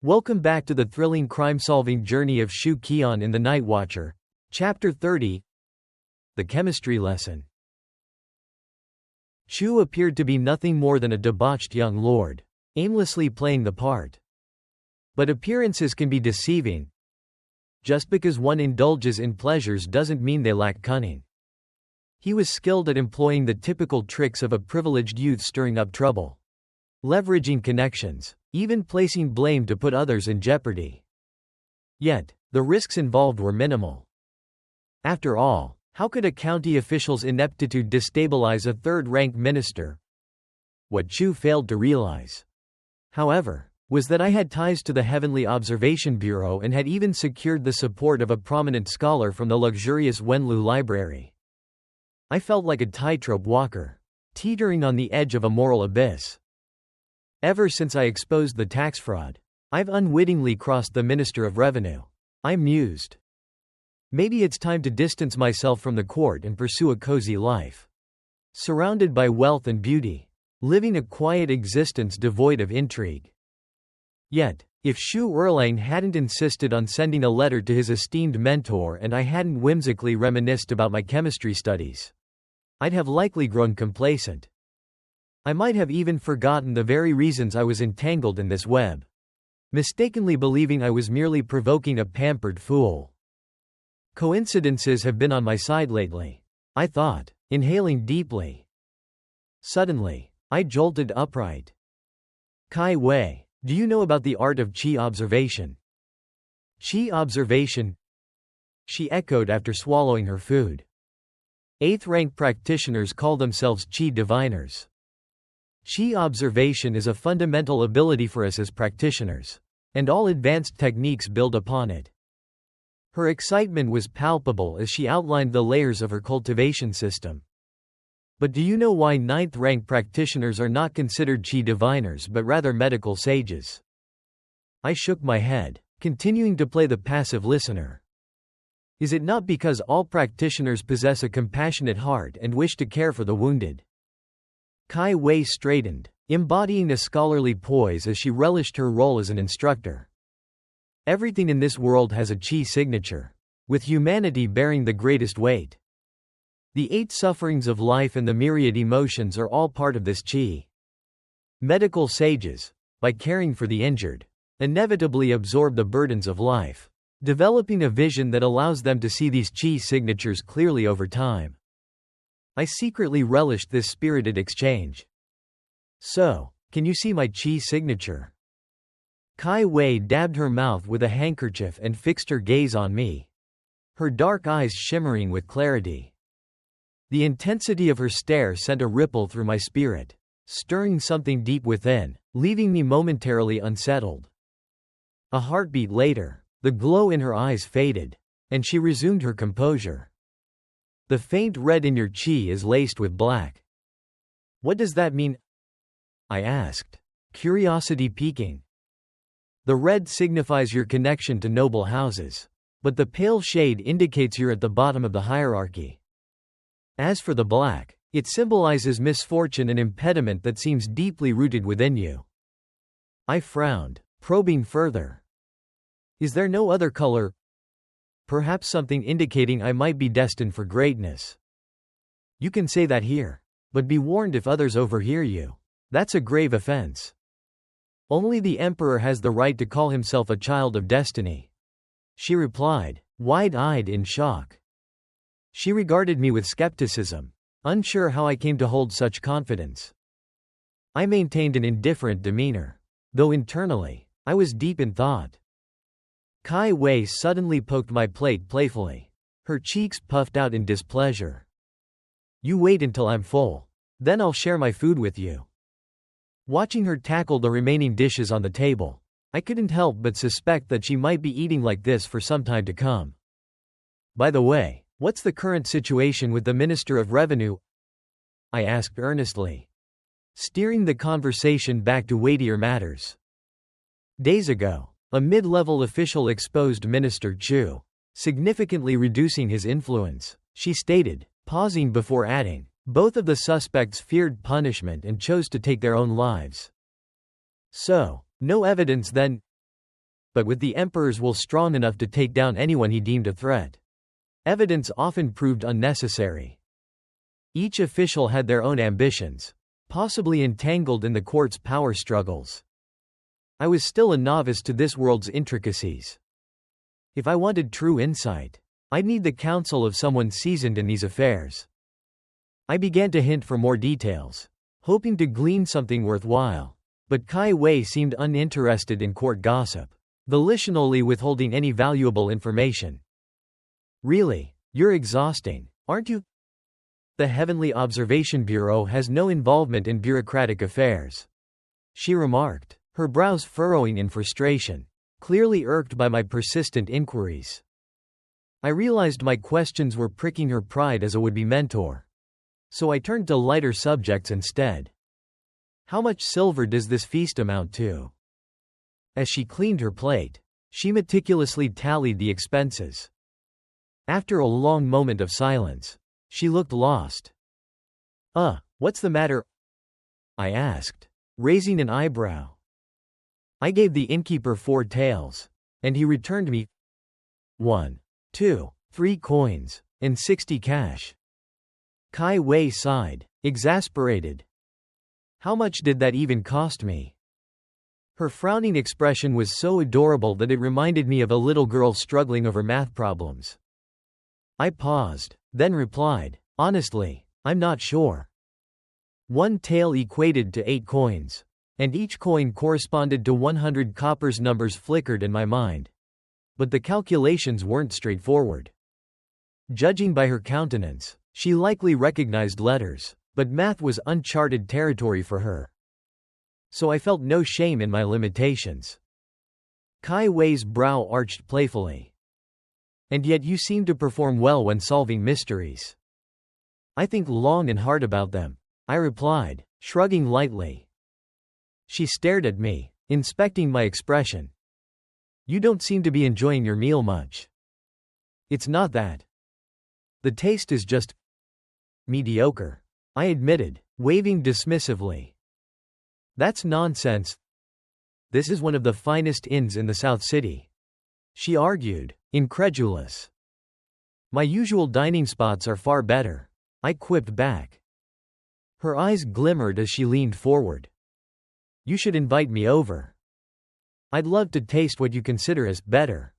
Welcome back to the thrilling crime-solving journey of Xu Qi'an in the Nightwatcher. Chapter 30. The Chemistry Lesson. Xu appeared to be nothing more than a debauched young lord, aimlessly playing the part. But appearances can be deceiving. Just because one indulges in pleasures doesn't mean they lack cunning. He was skilled at employing the typical tricks of a privileged youth stirring up trouble, leveraging connections, even placing blame to put others in jeopardy. Yet, the risks involved were minimal. After all, how could a county official's ineptitude destabilize a third-rank minister? What Xu failed to realize, however, was that I had ties to the Heavenly Observation Bureau and had even secured the support of a prominent scholar from the luxurious Wenlu Library. I felt like a tightrope walker, teetering on the edge of a moral abyss. Ever since I exposed the tax fraud, I've unwittingly crossed the Minister of Revenue. I mused. Maybe it's time to distance myself from the court and pursue a cozy life, surrounded by wealth and beauty, living a quiet existence devoid of intrigue. Yet, if Xu Erlang hadn't insisted on sending a letter to his esteemed mentor and I hadn't whimsically reminisced about my chemistry studies, I'd have likely grown complacent. I might have even forgotten the very reasons I was entangled in this web, mistakenly believing I was merely provoking a pampered fool. Coincidences have been on my side lately, I thought, inhaling deeply. Suddenly, I jolted upright. Kai Wei, do you know about the art of Qi observation? Qi observation? She echoed after swallowing her food. 8th-rank practitioners call themselves Qi diviners. Qi observation is a fundamental ability for us as practitioners, and all advanced techniques build upon it. Her excitement was palpable as she outlined the layers of her cultivation system. But do you know why 9th-rank practitioners are not considered Qi diviners but rather medical sages? I shook my head, continuing to play the passive listener. Is it not because all practitioners possess a compassionate heart and wish to care for the wounded? Kai Wei straightened, embodying a scholarly poise as she relished her role as an instructor. Everything in this world has a Qi signature, with humanity bearing the greatest weight. The 8 sufferings of life and the myriad emotions are all part of this Qi. Medical sages, by caring for the injured, inevitably absorb the burdens of life, developing a vision that allows them to see these Qi signatures clearly over time. I secretly relished this spirited exchange. So, can you see my Qi signature? Kai Wei dabbed her mouth with a handkerchief and fixed her gaze on me, her dark eyes shimmering with clarity. The intensity of her stare sent a ripple through my spirit, stirring something deep within, leaving me momentarily unsettled. A heartbeat later, the glow in her eyes faded, and she resumed her composure. The faint red in your Qi is laced with black. What does that mean? I asked, curiosity piquing. The red signifies your connection to noble houses, but the pale shade indicates you're at the bottom of the hierarchy. As for the black, it symbolizes misfortune and impediment that seems deeply rooted within you. I frowned, probing further. Is there no other color? Perhaps something indicating I might be destined for greatness. You can say that here, but be warned if others overhear you. That's a grave offense. Only the emperor has the right to call himself a child of destiny. She replied, wide-eyed in shock. She regarded me with skepticism, unsure how I came to hold such confidence. I maintained an indifferent demeanor, though internally, I was deep in thought. Kai Wei suddenly poked my plate playfully. Her cheeks puffed out in displeasure. You wait until I'm full. Then I'll share my food with you. Watching her tackle the remaining dishes on the table, I couldn't help but suspect that she might be eating like this for some time to come. By the way, what's the current situation with the Minister of Revenue? I asked earnestly, steering the conversation back to weightier matters. Days ago, a mid-level official exposed Minister Xu, significantly reducing his influence, she stated, pausing before adding, both of the suspects feared punishment and chose to take their own lives. So, no evidence then? but with the emperor's will strong enough to take down anyone he deemed a threat. Evidence often proved unnecessary. Each official had their own ambitions, possibly entangled in the court's power struggles. I was still a novice to this world's intricacies. If I wanted true insight, I'd need the counsel of someone seasoned in these affairs. I began to hint for more details, hoping to glean something worthwhile, but Kai Wei seemed uninterested in court gossip, volitionally withholding any valuable information. Really, you're exhausting, aren't you? The Heavenly Observation Bureau has no involvement in bureaucratic affairs, she remarked, her brows furrowing in frustration, clearly irked by my persistent inquiries. I realized my questions were pricking her pride as a would-be mentor. So I turned to lighter subjects instead. How much silver does this feast amount to? As she cleaned her plate, she meticulously tallied the expenses. After a long moment of silence, she looked lost. What's the matter? I asked, raising an eyebrow. I gave the innkeeper 4 taels, and he returned me 1, 2, 3 coins, and 60 cash. Kai Wei sighed, exasperated. How much did that even cost me? Her frowning expression was so adorable that it reminded me of a little girl struggling over math problems. I paused, then replied, honestly, I'm not sure. 1 tael equated to 8 coins, and each coin corresponded to 100 coppers. Numbers flickered in my mind. But the calculations weren't straightforward. Judging by her countenance, she likely recognized letters, but math was uncharted territory for her. So I felt no shame in my limitations. Kai Wei's brow arched playfully. And yet you seem to perform well when solving mysteries. I think long and hard about them, I replied, shrugging lightly. She stared at me, inspecting my expression. You don't seem to be enjoying your meal much. It's not that. The taste is just mediocre, I admitted, waving dismissively. That's nonsense. This is one of the finest inns in the South City, she argued, incredulous. My usual dining spots are far better, I quipped back. Her eyes glimmered as she leaned forward. You should invite me over. I'd love to taste what you consider as better.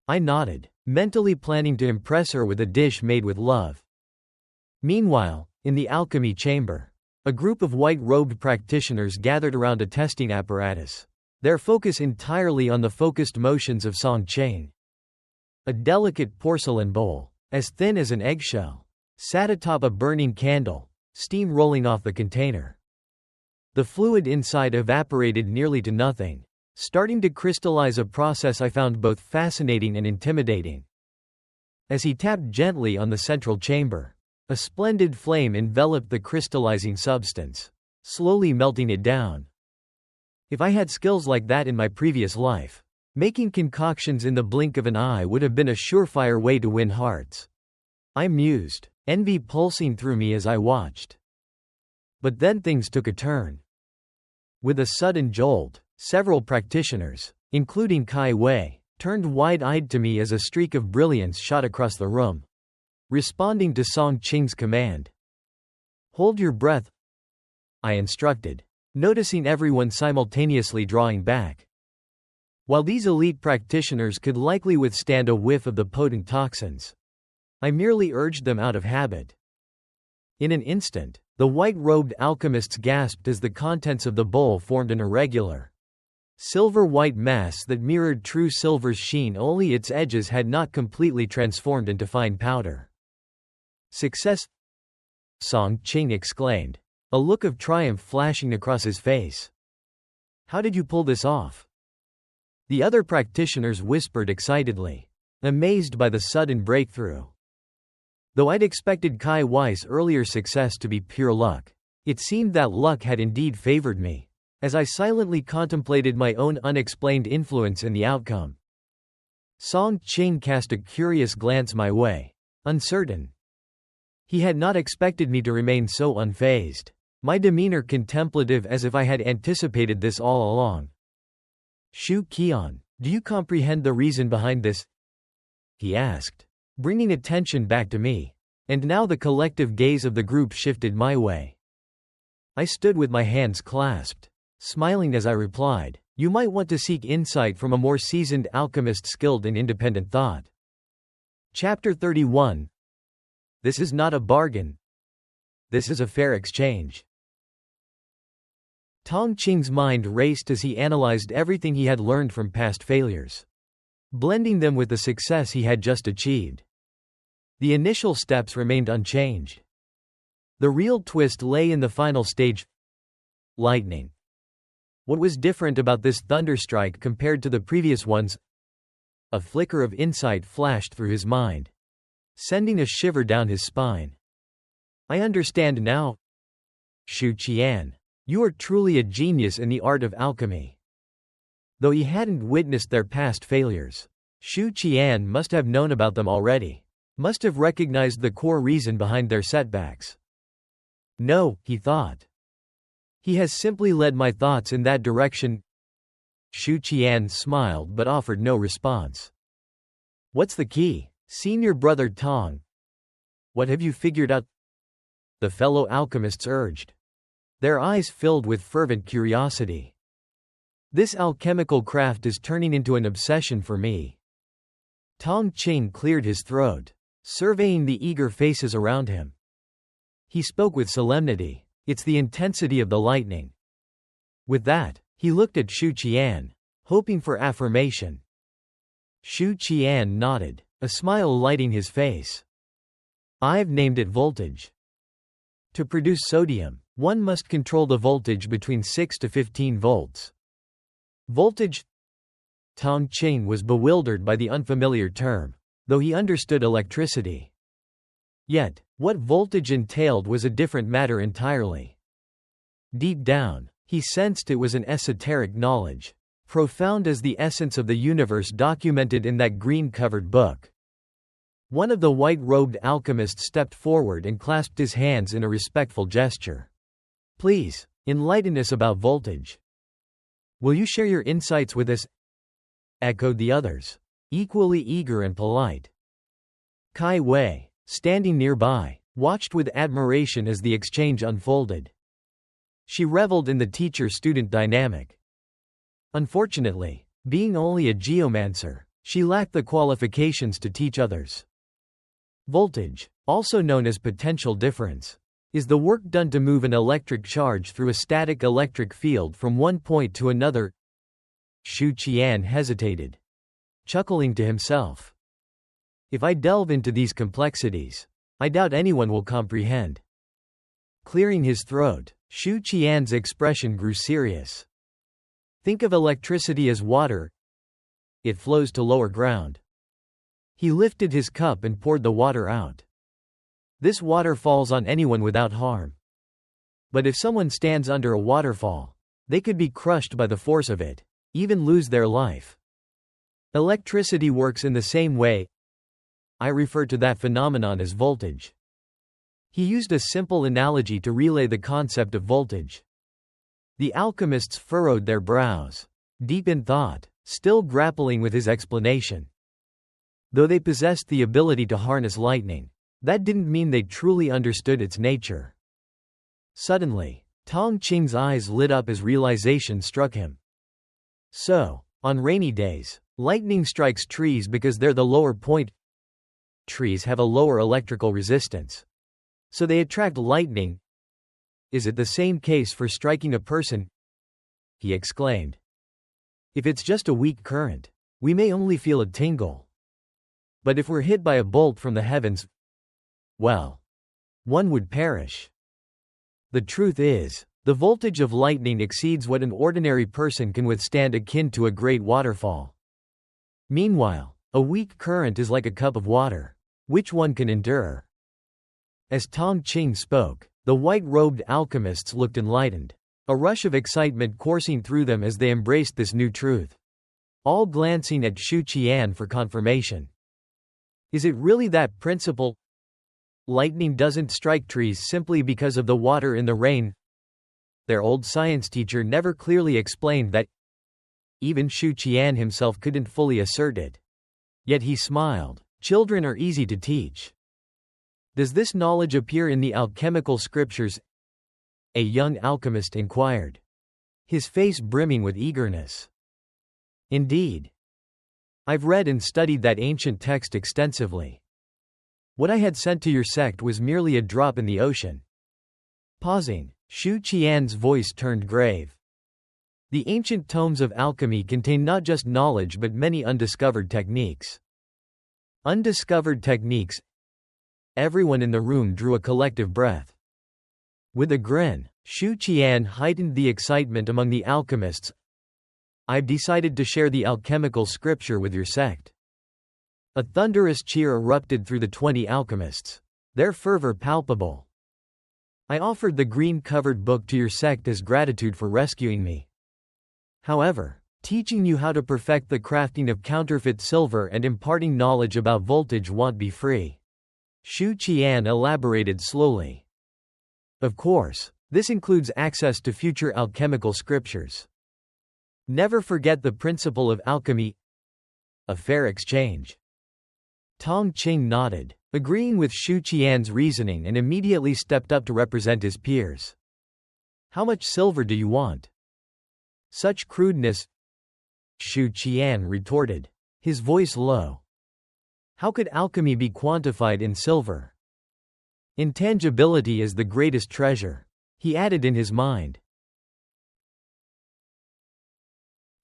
I nodded, mentally planning to impress her with a dish made with love. Meanwhile, in the alchemy chamber, a group of white-robed practitioners gathered around a testing apparatus, their focus entirely on the focused motions of Song Qing. A delicate porcelain bowl, as thin as an eggshell, sat atop a burning candle, steam rolling off the container. The fluid inside evaporated nearly to nothing, starting to crystallize, a process I found both fascinating and intimidating. As he tapped gently on the central chamber, a splendid flame enveloped the crystallizing substance, slowly melting it down. If I had skills like that in my previous life, making concoctions in the blink of an eye would have been a surefire way to win hearts. I mused, envy pulsing through me as I watched. But then things took a turn. With a sudden jolt, several practitioners, including Kai Wei, turned wide-eyed to me as a streak of brilliance shot across the room, responding to Song Qing's command. Hold your breath, I instructed, noticing everyone simultaneously drawing back. While these elite practitioners could likely withstand a whiff of the potent toxins, I merely urged them out of habit. In an instant, the white-robed alchemists gasped as the contents of the bowl formed an irregular, silver-white mass that mirrored true silver's sheen, only its edges had not completely transformed into fine powder. Success! Song Qing exclaimed, a look of triumph flashing across his face. How did you pull this off? The other practitioners whispered excitedly, amazed by the sudden breakthrough. Though I'd expected Kai Wei's earlier success to be pure luck, it seemed that luck had indeed favored me, as I silently contemplated my own unexplained influence in the outcome. Song Qing cast a curious glance my way, uncertain. He had not expected me to remain so unfazed, my demeanor contemplative, as if I had anticipated this all along. Xu Qi'an, Do you comprehend the reason behind this? He asked, bringing attention back to me. And now the collective gaze of the group shifted my way. I stood with my hands clasped, smiling as I replied, you might want to seek insight from a more seasoned alchemist skilled in independent thought. Chapter 31. This is not a bargain. This is a fair exchange. Tong Qing's mind raced as he analyzed everything he had learned from past failures, blending them with the success he had just achieved. The initial steps remained unchanged. The real twist lay in the final stage: lightning. What was different about this thunderstrike compared to the previous ones? A flicker of insight flashed through his mind, sending a shiver down his spine. I understand now. Xu Qi'an, you are truly a genius in the art of alchemy. Though he hadn't witnessed their past failures, Xu Qi'an must have known about them already, must have recognized the core reason behind their setbacks. No, he thought. He has simply led my thoughts in that direction. Xu Qi'an smiled but offered no response. What's the key, senior brother Tong? What have you figured out? The fellow alchemists urged, their eyes filled with fervent curiosity. This alchemical craft is turning into an obsession for me. Tong Qing cleared his throat, surveying the eager faces around him. He spoke with solemnity. It's the intensity of the lightning. With that, he looked at Xu Qi'an, hoping for affirmation. Xu Qi'an nodded, a smile lighting his face. I've named it voltage. To produce sodium, one must control the voltage between 6 to 15 volts. Voltage? Tong Qing was bewildered by the unfamiliar term, though he understood electricity. Yet, what voltage entailed was a different matter entirely. Deep down, he sensed it was an esoteric knowledge, profound as the essence of the universe documented in that green-covered book. One of the white-robed alchemists stepped forward and clasped his hands in a respectful gesture. Please, enlighten us about voltage. Will you share your insights with us? Echoed the others, equally eager and polite. Kai Wei, standing nearby, watched with admiration as the exchange unfolded. She reveled in the teacher-student dynamic. Unfortunately, being only a geomancer, she lacked the qualifications to teach others. Voltage, also known as potential difference, is the work done to move an electric charge through a static electric field from one point to another. Xu Qi'an hesitated, chuckling to himself. If I delve into these complexities, I doubt anyone will comprehend. Clearing his throat, Xu Qi'an's expression grew serious. Think of electricity as water. It flows to lower ground. He lifted his cup and poured the water out. This water falls on anyone without harm. But if someone stands under a waterfall, they could be crushed by the force of it, even lose their life. Electricity works in the same way. I refer to that phenomenon as voltage. He used a simple analogy to relay the concept of voltage. The alchemists furrowed their brows, deep in thought, still grappling with his explanation. Though they possessed the ability to harness lightning, that didn't mean they truly understood its nature. Suddenly, Tong Qing's eyes lit up as realization struck him. So, on rainy days, lightning strikes trees because they're the lower point. Trees have a lower electrical resistance, so they attract lightning. Is it the same case for striking a person? He exclaimed. If it's just a weak current, we may only feel a tingle. But if we're hit by a bolt from the heavens, well, one would perish. The truth is, the voltage of lightning exceeds what an ordinary person can withstand, akin to a great waterfall. Meanwhile, a weak current is like a cup of water, which one can endure. As Tong Qing spoke, the white-robed alchemists looked enlightened, a rush of excitement coursing through them as they embraced this new truth, all glancing at Xu Qi'an for confirmation. Is it really that principle? Lightning doesn't strike trees simply because of the water in the rain. Their old science teacher never clearly explained that. Even Xu Qi'an himself couldn't fully assert it. Yet he smiled. Children are easy to teach. Does this knowledge appear in the alchemical scriptures? A young alchemist inquired, his face brimming with eagerness. Indeed. I've read and studied that ancient text extensively. What I had sent to your sect was merely a drop in the ocean. Pausing, Xu Qi'an's voice turned grave. The ancient tomes of alchemy contain not just knowledge but many undiscovered techniques. Undiscovered techniques? Everyone in the room drew a collective breath. With a grin, Xu Qi'an heightened the excitement among the alchemists. I've decided to share the alchemical scripture with your sect. A thunderous cheer erupted through the 20 alchemists, their fervor palpable. I offered the green-covered book to your sect as gratitude for rescuing me. However, teaching you how to perfect the crafting of counterfeit silver and imparting knowledge about voltage won't be free. Xu Qi'an elaborated slowly. Of course, this includes access to future alchemical scriptures. Never forget the principle of alchemy. A fair exchange. Tong Qing nodded, agreeing with Xu Qi'an's reasoning, and immediately stepped up to represent his peers. How much silver do you want? Such crudeness, Xu Qi'an retorted, his voice low. How could alchemy be quantified in silver? Intangibility is the greatest treasure, he added in his mind.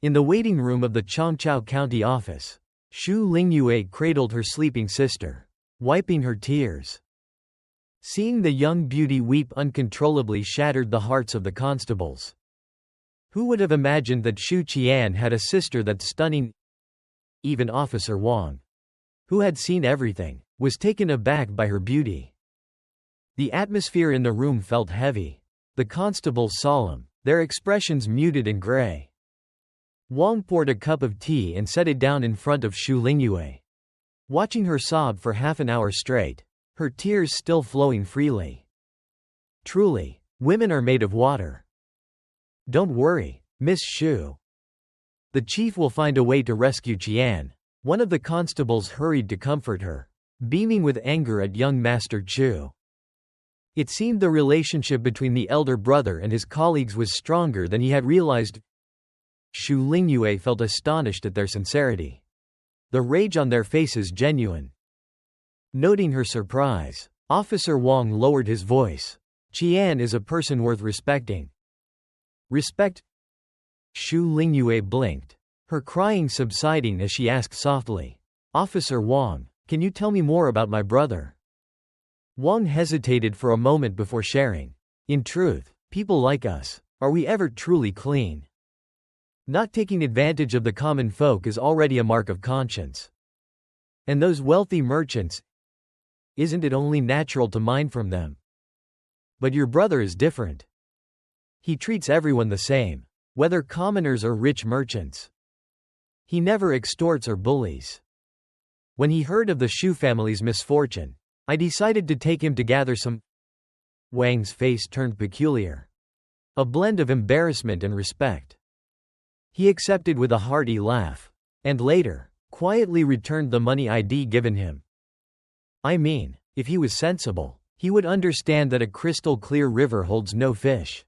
In the waiting room of the Changchao County office, Xu Lingyue cradled her sleeping sister, wiping her tears. Seeing the young beauty weep uncontrollably shattered the hearts of the constables. Who would have imagined that Xu Qi'an had a sister that stunning? Even Officer Wang, who had seen everything, was taken aback by her beauty. The atmosphere in the room felt heavy, the constables solemn, their expressions muted and gray. Wang poured a cup of tea and set it down in front of Xu Lingyue. Watching her sob for half an hour straight, her tears still flowing freely. Truly, women are made of water. Don't worry, Miss Xu. The chief will find a way to rescue Qi'an. One of the constables hurried to comfort her, beaming with anger at young Master Chu. It seemed the relationship between the elder brother and his colleagues was stronger than he had realized. Xu Lingyue felt astonished at their sincerity. The rage on their faces genuine. Noting her surprise, Officer Wang lowered his voice. Qi'an is a person worth respecting. Respect? Xu Lingyue blinked, her crying subsiding as she asked softly. Officer Wang, can you tell me more about my brother? Wang hesitated for a moment before sharing. In truth, people like us, are we ever truly clean? Not taking advantage of the common folk is already a mark of conscience. And those wealthy merchants, isn't it only natural to mine from them? But your brother is different. He treats everyone the same, whether commoners or rich merchants. He never extorts or bullies. When he heard of the Xu family's misfortune, I decided to take him to gather some. Wang's face turned peculiar. A blend of embarrassment and respect. He accepted with a hearty laugh, and later, quietly returned the money I'd given him. I mean, if he was sensible, he would understand that a crystal-clear river holds no fish.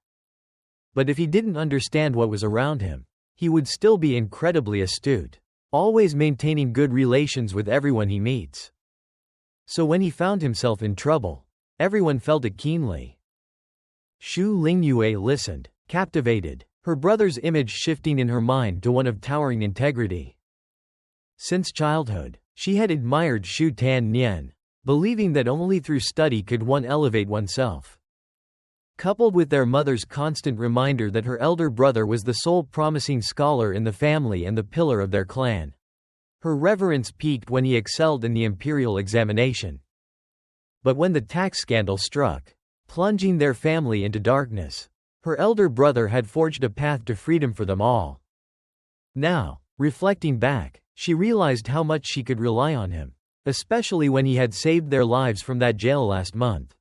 But if he didn't understand what was around him, he would still be incredibly astute, always maintaining good relations with everyone he meets. So when he found himself in trouble, everyone felt it keenly. Xu Lingyue listened, captivated, her brother's image shifting in her mind to one of towering integrity. Since childhood, she had admired Xu Tan, believing that only through study could one elevate oneself. Coupled with their mother's constant reminder that her elder brother was the sole promising scholar in the family and the pillar of their clan, her reverence peaked when he excelled in the imperial examination. But when the tax scandal struck, plunging their family into darkness, her elder brother had forged a path to freedom for them all. Now, reflecting back, she realized how much she could rely on him, especially when he had saved their lives from that jail last month.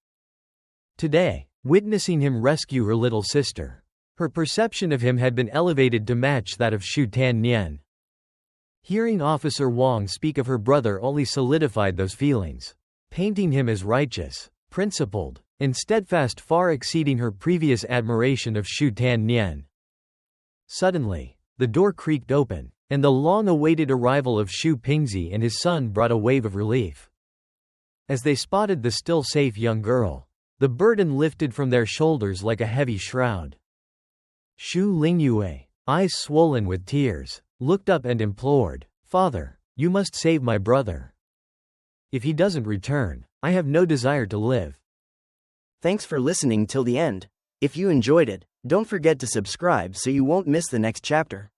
Today, witnessing him rescue her little sister, Her perception of him had been elevated to match that of Xu Tiannian. Hearing Officer Wang speak of her brother only solidified those feelings, painting him as righteous, principled, and steadfast, far exceeding her previous admiration of Xu Tiannian. Suddenly, the door creaked open, and the long-awaited arrival of Xu Pingzi and his son brought a wave of relief. As they spotted the still safe young girl, the burden lifted from their shoulders like a heavy shroud. Xu Lingyue, eyes swollen with tears, looked up and implored, "Father, you must save my brother. If he doesn't return, I have no desire to live." Thanks for listening till the end. If you enjoyed it, don't forget to subscribe so you won't miss the next chapter.